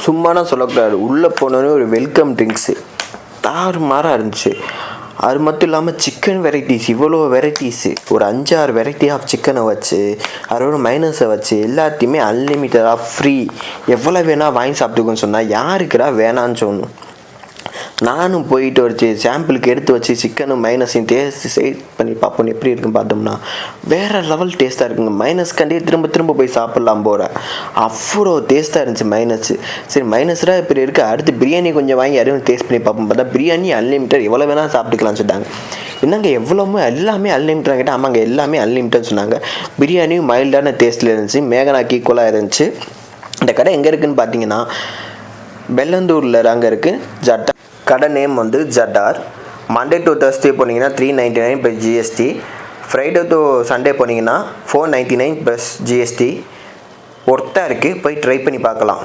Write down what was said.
சும்மானா சொல்லக்கூடாது, உள்ளே போனோடனே ஒரு வெல்கம் ட்ரிங்க்ஸு தாறுமாறாக இருந்துச்சு. அது மட்டும் இல்லாமல் சிக்கன் வெரைட்டிஸ், இவ்வளோ வெரைட்டிஸு, ஒரு 5-6 வெரைட்டி ஆஃப் சிக்கனை வச்சு அதோட மைனஸை வச்சு எல்லாத்தையுமே அன்லிமிட்டடாக ஃப்ரீ, எவ்வளோ வேணால் வாங்கி சாப்பிட்டுக்கோன்னு சொன்னால் யாருக்குடா வேணான்னு சொல்லணும். நானும் போயிட்டு ஒரு சாம்பிளுக்கு எடுத்து வச்சு சிக்கனும் மைனஸையும் டேஸ்ட் செட் பண்ணி பார்ப்போம் எப்படி இருக்குன்னு பார்த்தோம்னா வேறு லெவல் டேஸ்ட்டாக இருக்குங்க. மைனஸ் கண்டி திரும்ப திரும்ப போய் சாப்பிட்லாம் போகிறேன், அவ்வளோ டேஸ்ட்டாக இருந்துச்சு மைனஸு. சரி மைனஸ்டாக இப்படி இருக்குது, அடுத்து பிரியாணி கொஞ்சம் வாங்கி யாரையும் டேஸ்ட் பண்ணி பார்ப்போம். பார்த்தா பிரியாணி அன்லிமிட்டட், எவ்வளோ வேணால் சாப்பிட்டுக்கலாம்னு சொல்லிட்டாங்க. என்னங்க எவ்வளோமே எல்லாமே அன்லிமிட்டட் கேட்டால் ஆமாங்க எல்லாமே அன்லிமிட்டட்னு சொன்னாங்க. பிரியாணியும் மைல்டான டேஸ்ட்டில் இருந்துச்சு, மேகனாக்கு ஈக்குவலாக இருந்துச்சு. இந்த கடை எங்கே இருக்குதுன்னு பார்த்தீங்கன்னா பெல்லந்தூரில் அங்கே இருக்குது. ஜட்டா கடை நேம் வந்து ஜட்டார். மண்டே டு தர்ஸ்டே போனீங்கன்னா 399 + GST, ஃப்ரைடே டு சண்டே போனீங்கன்னா 499 + GST. ஒர்த்தாக இருக்குது, போய் ட்ரை பண்ணி பார்க்கலாம்.